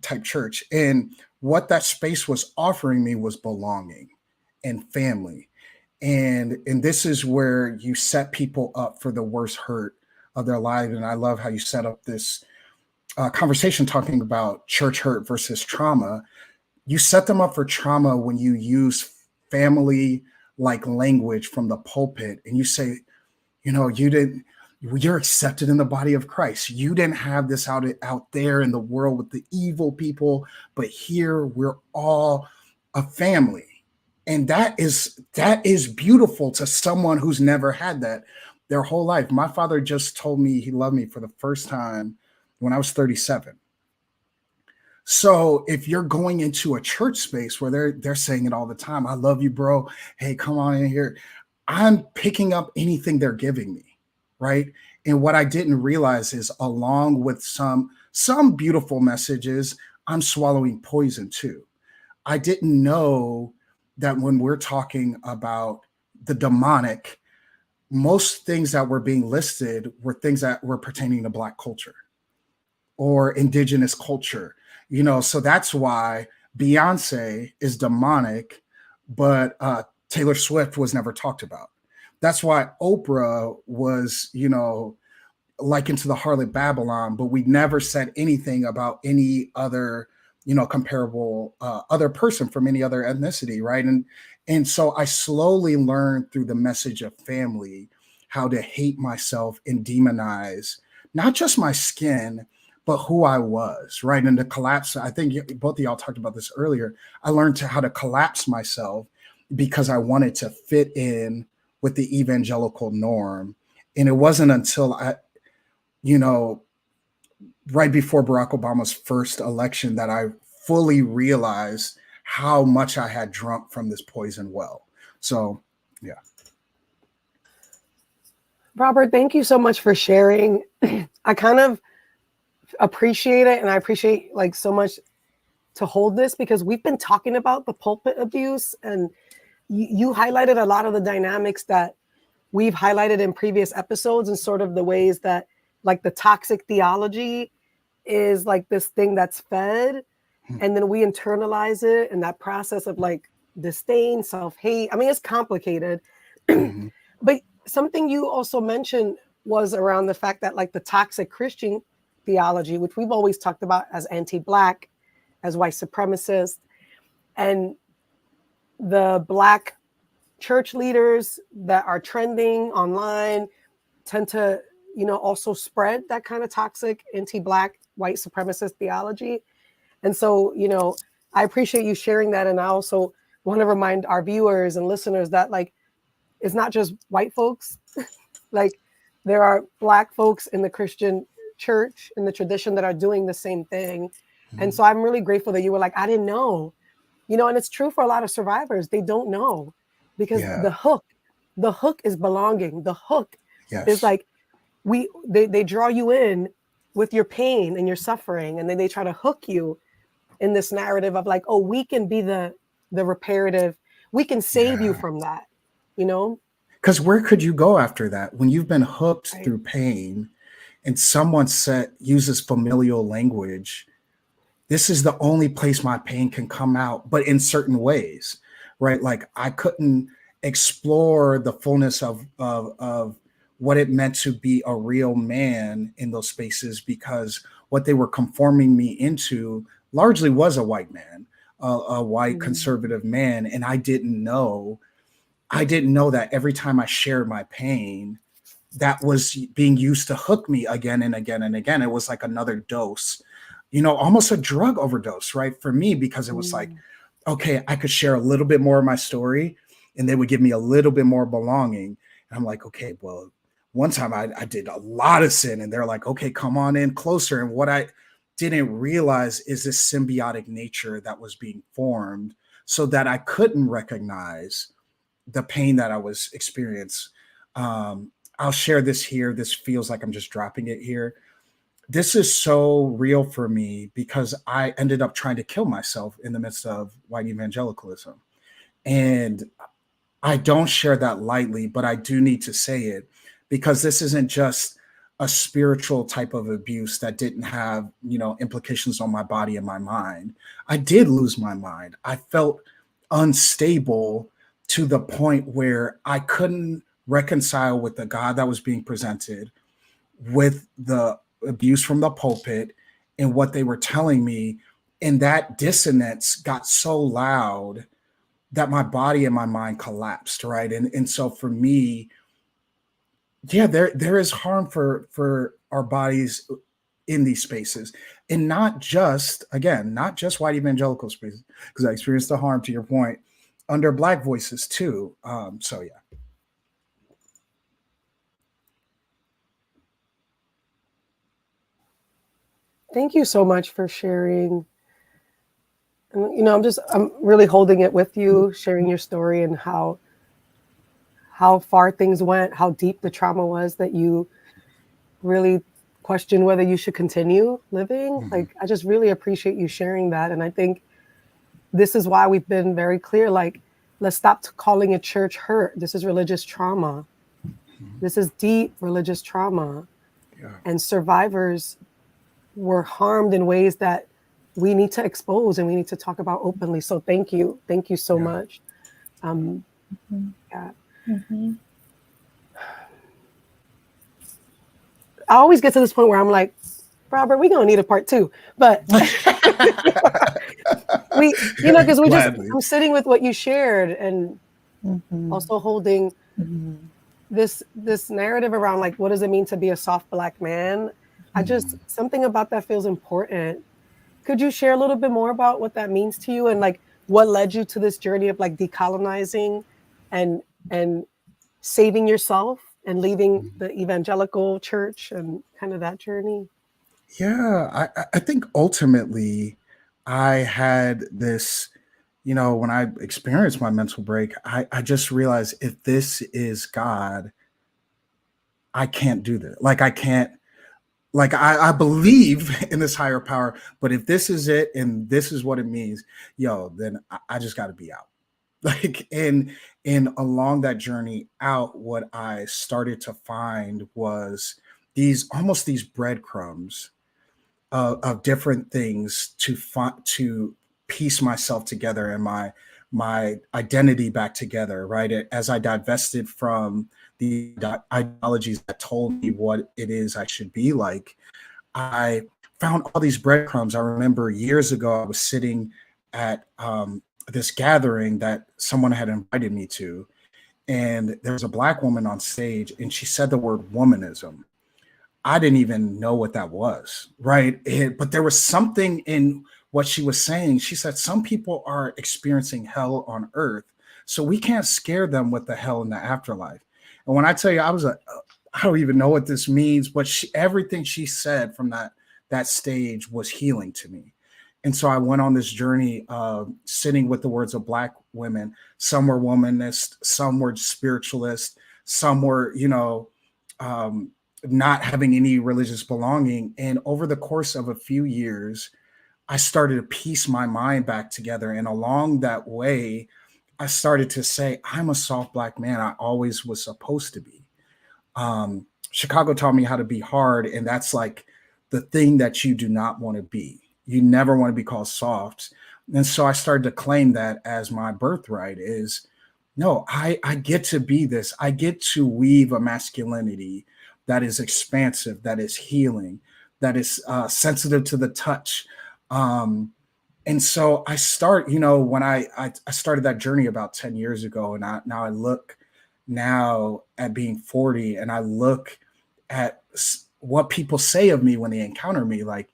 type church. And what that space was offering me was belonging and family. And this is where you set people up for the worst hurt of their life. And I love how you set up this conversation talking about church hurt versus trauma. You set them up for trauma when you use family like language from the pulpit, and you say, you're accepted in the body of Christ. You didn't have this out there in the world with the evil people, but here we're all a family. And that is beautiful to someone who's never had that their whole life. My father just told me he loved me for the first time when I was 37. So if you're going into a church space where they're saying it all the time, I love you, bro. Hey, come on in here. I'm picking up anything they're giving me, right? And what I didn't realize is, along with some beautiful messages, I'm swallowing poison too. I didn't know that when we're talking about the demonic, most things that were being listed were things that were pertaining to Black culture or indigenous culture. So that's why Beyonce is demonic, but Taylor Swift was never talked about. That's why Oprah was, likened to the harlot Babylon, but we never said anything about any other, comparable other person from any other ethnicity, right? And so I slowly learned through the message of family how to hate myself and demonize not just my skin, but who I was, right? And to collapse, I think both of y'all talked about this earlier. I learned how to collapse myself because I wanted to fit in with the evangelical norm. And it wasn't until right before Barack Obama's first election that I fully realized how much I had drunk from this poison well. So, yeah. Robert, thank you so much for sharing. I kind of appreciate it, and I appreciate like so much to hold this, because we've been talking about the pulpit abuse, and you highlighted a lot of the dynamics that we've highlighted in previous episodes, and sort of the ways that like the toxic theology is like this thing that's fed, and then we internalize it, and that process of like disdain, self-hate. I mean, it's complicated. But something you also mentioned was around the fact that like the toxic Christian theology, which we've always talked about as anti-Black, as white supremacist, and the Black church leaders that are trending online tend to, also spread that kind of toxic anti-Black white supremacist theology. And so, I appreciate you sharing that. And I also want to remind our viewers and listeners that like, it's not just white folks. Like there are Black folks in the Christian church, in the tradition, that are doing the same thing. And so I'm really grateful that you were like, I didn't know, and it's true for a lot of survivors. They don't know, because the hook is belonging. The hook is like, they draw you in with your pain and your suffering. And then they try to hook you in this narrative of like, oh, we can be the reparative. we can save you Yeah. from that, you know? Because where could you go after that when you've been hooked Right. through pain and someone uses familial language? This is the only place my pain can come out, but in certain ways, right? Like I couldn't explore the fullness of what it meant to be a real man in those spaces because what they were conforming me into largely was a white man, a white conservative man, and I didn't know that every time I shared my pain, that was being used to hook me again and again and again. It was like another dose, almost a drug overdose, right? For me, because it was like, okay, I could share a little bit more of my story and they would give me a little bit more belonging. And I'm like, okay, well, one time I did a lot of sin and they're like, okay, come on in closer. And what I didn't realize is this symbiotic nature that was being formed so that I couldn't recognize the pain that I was experiencing. I'll share this here. This feels like I'm just dropping it here. This is so real for me because I ended up trying to kill myself in the midst of white evangelicalism. And I don't share that lightly, but I do need to say it because this isn't just a spiritual type of abuse that didn't have, implications on my body and my mind. I did lose my mind. I felt unstable to the point where I couldn't reconcile with the God that was being presented, with the abuse from the pulpit and what they were telling me. And that dissonance got so loud that my body and my mind collapsed, right? And so for me, yeah, there is harm for our bodies in these spaces. And not just white evangelical spaces, because I experienced the harm, to your point, under Black voices too. So yeah. Thank you so much for sharing. And, I'm really holding it with you, sharing your story and how far things went, how deep the trauma was that you really question whether you should continue living. Mhm. Like, I just really appreciate you sharing that. And I think this is why we've been very clear, like, let's stop calling it church hurt. This is religious trauma. This is deep religious trauma. Yeah. And survivors were harmed in ways that we need to expose and we need to talk about openly. So thank you. Thank you so much. Yeah. I always get to this point where I'm like, Robert, we're gonna need a part 2. But because I'm sitting with what you shared and also holding this narrative around, like, what does it mean to be a soft Black man? Something about that feels important. Could you share a little bit more about what that means to you and like what led you to this journey of like decolonizing and saving yourself and leaving the evangelical church and kind of that journey? Yeah, I think ultimately I had this, when I experienced my mental break, I just realized if this is God, I can't do this. Like I can't, like I believe in this higher power, but if this is it and this is what it means, then I just got to be out. Like in along that journey out, what I started to find was these breadcrumbs of different things to piece myself together and my identity back together, right? As I divested from the ideologies that told me what it is I should be like, I found all these breadcrumbs. I remember years ago, I was sitting at this gathering that someone had invited me to, and there was a Black woman on stage, and she said the word womanism. I didn't even know what that was, right? But there was something in what she was saying. She said some people are experiencing hell on earth, so we can't scare them with the hell in the afterlife. And when I tell you, I was I don't even know what this means, but everything she said from that stage was healing to me. And so I went on this journey of sitting with the words of Black women. Some were womanist, some were spiritualist, some were, not having any religious belonging. And over the course of a few years, I started to piece my mind back together. And along that way, I started to say, I'm a soft Black man. I always was supposed to be. Chicago taught me how to be hard, and that's like the thing that you do not want to be. You never want to be called soft. And so I started to claim that as my birthright is, no, I get to be this. I get to weave a masculinity that is expansive, that is healing, that is sensitive to the touch. And so I start, when I started that journey about 10 years ago, and now I look now at being 40, and I look at what people say of me when they encounter me, like,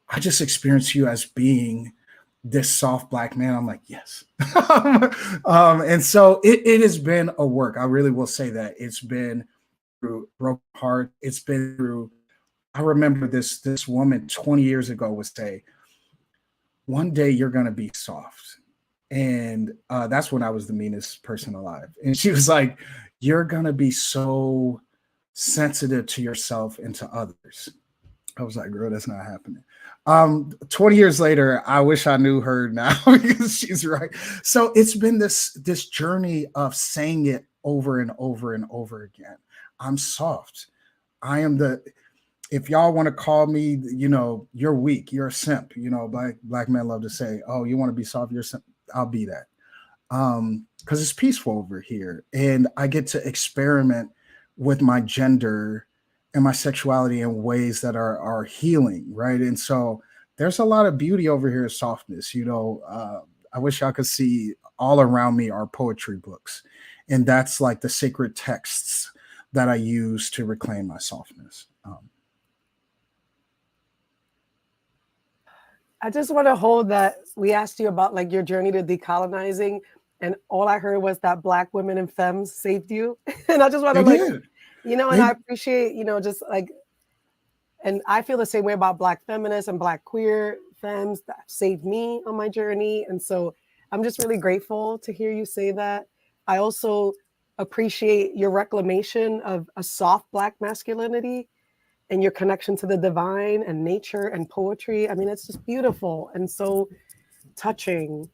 I just experience you as being this soft Black man. I'm like, yes. And so it has been a work. I really will say that it's been through broken heart. It's been through, I remember this woman 20 years ago would say, one day you're going to be soft. And that's when I was the meanest person alive. And she was like, you're going to be so sensitive to yourself and to others. I was like, girl, that's not happening. 20 years later, I wish I knew her now because she's right. So it's been this journey of saying it over and over and over again. I'm soft. I am if y'all want to call me, you're weak, you're a simp, black men love to say, oh, you want to be soft, you're a simp. I'll be that. Because it's peaceful over here. And I get to experiment with my gender and my sexuality in ways that are healing, right? And so there's a lot of beauty over here, softness. I wish y'all could see all around me are poetry books. And that's like the sacred texts that I use to reclaim my softness. I just want to hold that. We asked you about like your journey to decolonizing, and all I heard was that Black women and femmes saved you. And I just want to and I appreciate, just like, and I feel the same way about Black feminists and Black queer femmes that saved me on my journey. And so I'm just really grateful to hear you say that. I also appreciate your reclamation of a soft Black masculinity and your connection to the divine and nature and poetry. I mean, it's just beautiful and so touching.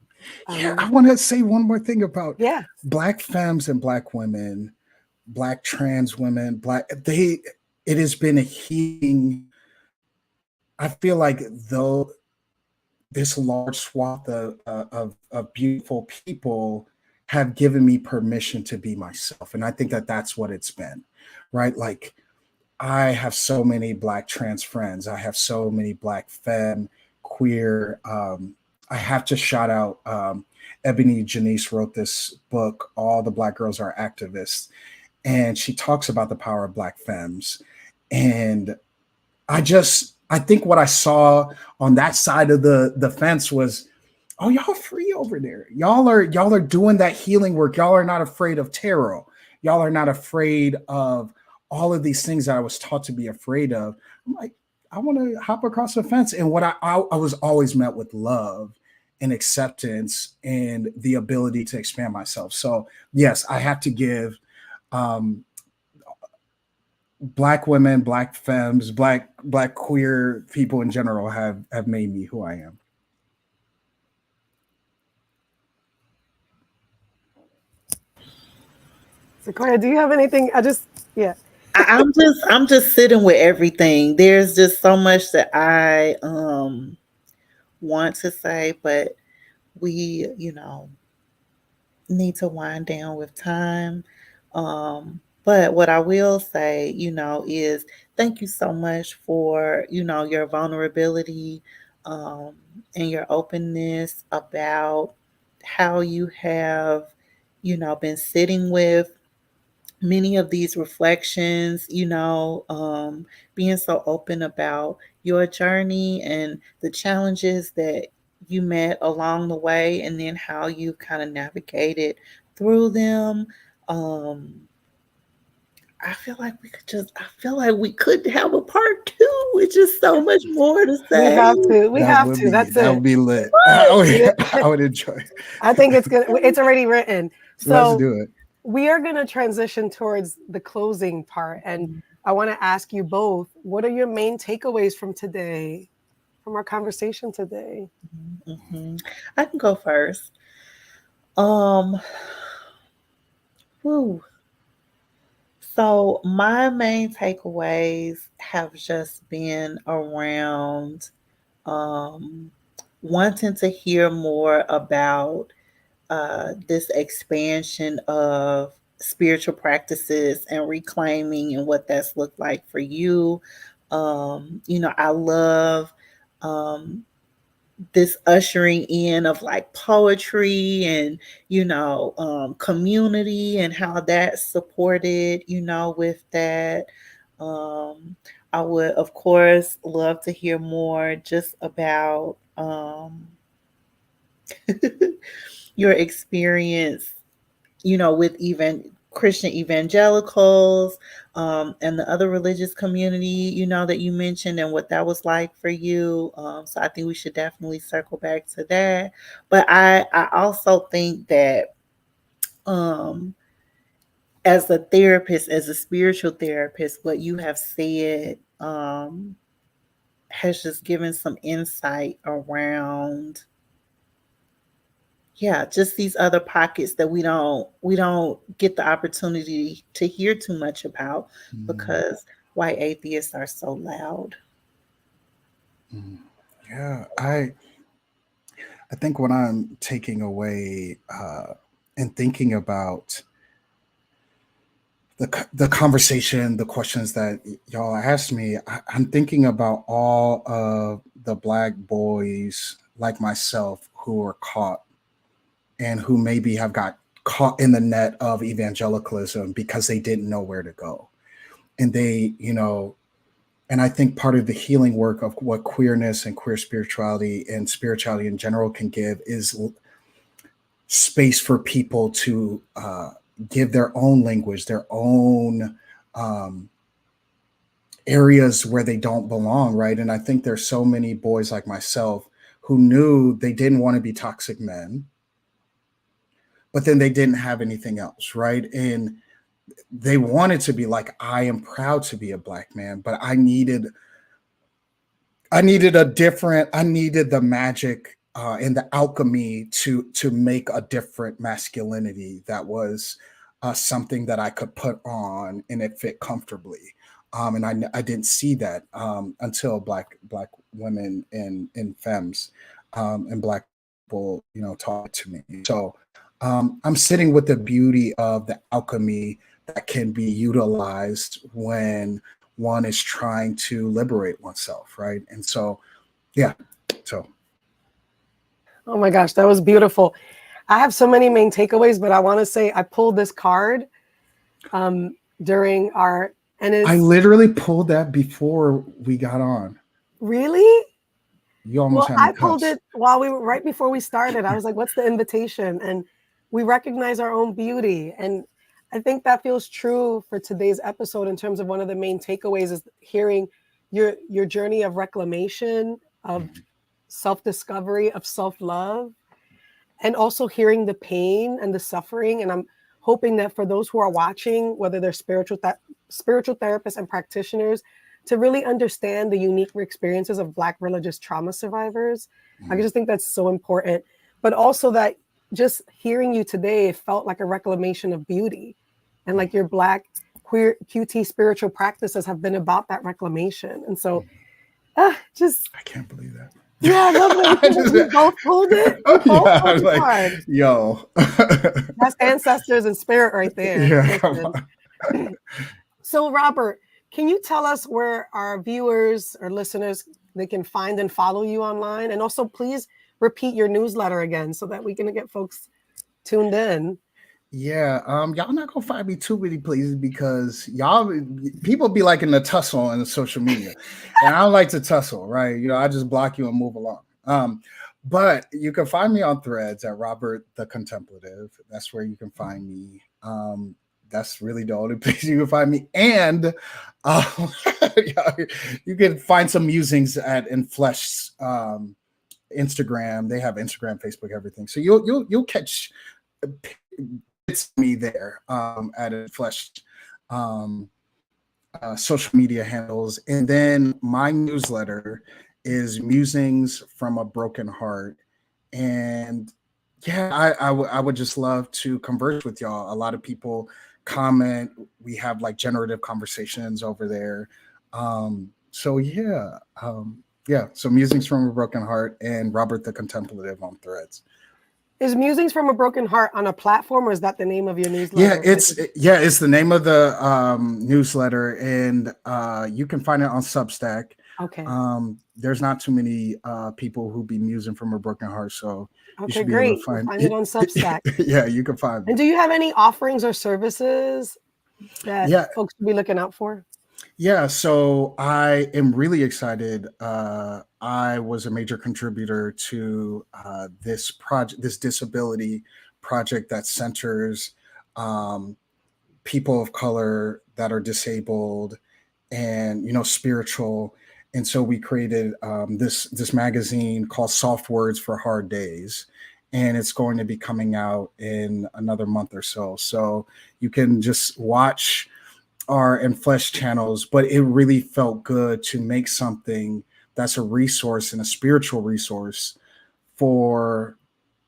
I want to say one more thing about Yeah. Black femmes and Black women, Black trans women, it has been a healing. I feel like though this large swath of beautiful people have given me permission to be myself. And I think that that's what it's been, right? Like, I have so many Black trans friends. I have so many Black femme, queer. I have to shout out Ebony Janice wrote this book, All the Black Girls Are Activists. And she talks about the power of Black femmes. And I think what I saw on that side of the fence was, oh, y'all free over there. Y'all are doing that healing work. Y'all are not afraid of tarot. Y'all are not afraid of all of these things that I was taught to be afraid of. I'm like, I want to hop across the fence. And what I was always met with love and acceptance and the ability to expand myself. So yes, I have to give Black women, Black femmes, Black queer people in general have made me who I am. Sequoia, do you have anything? I'm just sitting with everything. There's just so much that I want to say, but we, need to wind down with time. But what I will say, is thank you so much for, your vulnerability and your openness about how you have, been sitting with many of these reflections, being so open about your journey and the challenges that you met along the way, and then how you kind of navigated through them. I feel like we could have a part two, which is so much more to say. We have to. That's it. That would be lit. I would enjoy it. I think it's good. It's already written. So let's do it. We are going to transition towards the closing part. And I want to ask you both, what are your main takeaways from today, from our conversation today? I can go first. Um, whew. So my main takeaways have just been around um, wanting to hear more about this expansion of spiritual practices and reclaiming and what that's looked like for you. I love um, this ushering in of like poetry and community and how that's supported with that. I would of course love to hear more just about your experience with even Christian evangelicals, and the other religious community, that you mentioned and what that was like for you. So I think we should definitely circle back to that. But I also think that um, as a therapist, as a spiritual therapist, what you have said has just given some insight around just these other pockets that we don't get the opportunity to hear too much about Mm, because white atheists are so loud. mm. Yeah, I think what I'm taking away and thinking about the conversation, the questions that y'all asked me, I'm thinking about all of the Black boys like myself who were caught and who maybe have got caught in the net of evangelicalism because they didn't know where to go. And and I think part of the healing work of what queerness and queer spirituality and spirituality in general can give is space for people to give their own language, their own um, areas where they don't belong, right? And I think there's so many boys like myself who knew they didn't want to be toxic men, but then they didn't have anything else, right? And they wanted to be like, I am proud to be a Black man, but I needed the magic and the alchemy to make a different masculinity that was something that I could put on and it fit comfortably. And I didn't see that until black women and femmes and Black people, taught it to me. So I'm sitting with the beauty of the alchemy that can be utilized when one is trying to liberate oneself, right? And so, yeah. So, Oh my gosh, that was beautiful. I have so many main takeaways, but I want to say I pulled this card during our, and I it's literally pulled that before we got on. really, You almost well, had me I pulled cuss. it while we were right before we started. I was like, what's the invitation? And we recognize our own beauty. And I think that feels true for today's episode in terms of one of the main takeaways is hearing your journey of reclamation, of self-discovery, of self-love, and also hearing the pain and the suffering. And I'm hoping that for those who are watching, whether they're spiritual therapists and practitioners, to really understand the unique experiences of Black religious trauma survivors. I just think that's so important. But also that just hearing you today felt like a reclamation of beauty. And like your Black queer QT spiritual practices have been about that reclamation. And so just, I can't believe that. yeah, I love that I just, we both pulled it. We both yeah, I pulled was the like, card. yo. That's ancestors and spirit right there. Yeah, come Listen. on. So, Robert, can you tell us where our viewers or listeners they can find and follow you online? And also, please repeat your newsletter again so that we can get folks tuned in. Yeah, y'all not gonna find me too many places because y'all people be liking to tussle on social media, and I don't like to tussle, right? I just block you and move along. But you can find me on Threads at Robert the Contemplative. That's where you can find me. That's really the only place you can find me, and yeah, you can find some musings at Enfleshed Instagram. They have Instagram, Facebook, everything. So you'll catch it's me there at Enfleshed social media handles. And then my newsletter is Musings from a Broken Heart. And Yeah, I would just love to converse with y'all. A lot of people comment. We have like generative conversations over there. So yeah. So Musings from a Broken Heart and Robert the Contemplative on Threads. Is Musings from a Broken Heart on a platform, or is that the name of your Yeah, newsletter? it's the name of the newsletter, and you can find it on Substack. Okay. There's not too many people who be musing from a broken heart, so you Okay, should be able to great. We'll find find it it. on Substack. Yeah, you can find me. And do you have any offerings or services that Yeah, folks should be looking out for? yeah. So I am really excited. I was a major contributor to this project, this disability project that centers um, people of color that are disabled and spiritual. And so we created this magazine called Soft Words for Hard Days, and it's going to be coming out in another month or so. So you can just watch our enfleshed channels, but it really felt good to make something that's a resource and a spiritual resource for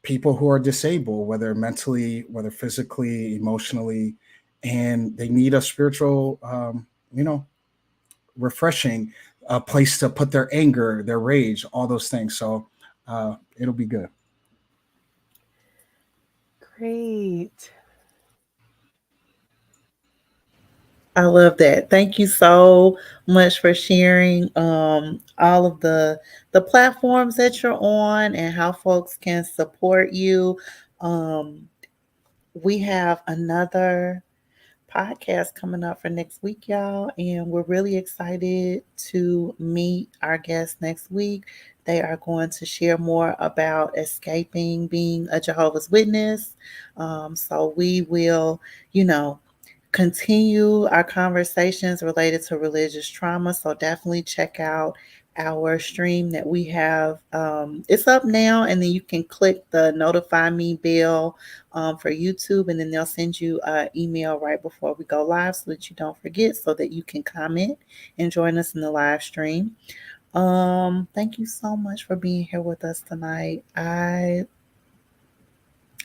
people who are disabled, whether mentally, whether physically, emotionally, and they need a spiritual, refreshing, place to put their anger, their rage, all those things. So it'll be good. Great. I love that. Thank you so much for sharing all of the platforms that you're on and how folks can support you. Um, we have another podcast coming up for next week, y'all, and we're really excited to meet our guests next week. They are going to share more about escaping being a Jehovah's Witness. So we will, you know, continue our conversations related to religious trauma. So definitely check out our stream that we have. It's up now, and then you can click the notify me bell for YouTube, and then they'll send you an email right before we go live so that you don't forget, so that you can comment and join us in the live stream. Thank you so much for being here with us tonight. I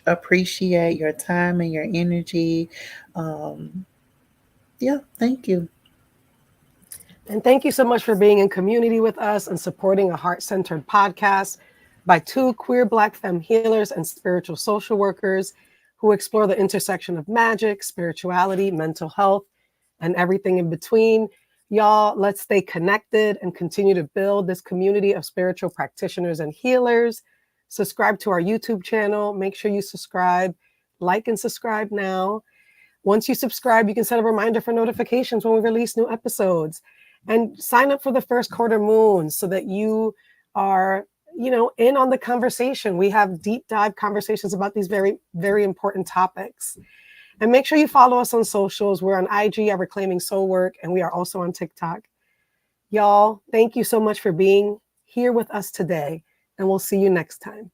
appreciate your time and your energy. Um, yeah, thank you. And thank you so much for being in community with us and supporting a heart-centered podcast by two queer Black femme healers and spiritual social workers who explore the intersection of magic, spirituality, mental health, and everything in between. Y'all, let's stay connected and continue to build this community of spiritual practitioners and healers. Subscribe to our YouTube channel. Make sure you subscribe, like and subscribe now. Once you subscribe, you can set a reminder for notifications when we release new episodes. And sign up for the first quarter moon so that you are, in on the conversation. We have deep dive conversations about these very, very important topics. And make sure you follow us on socials. We're on IG at Reclaiming Soul Work, and we are also on TikTok. Y'all, thank you so much for being here with us today, and we'll see you next time.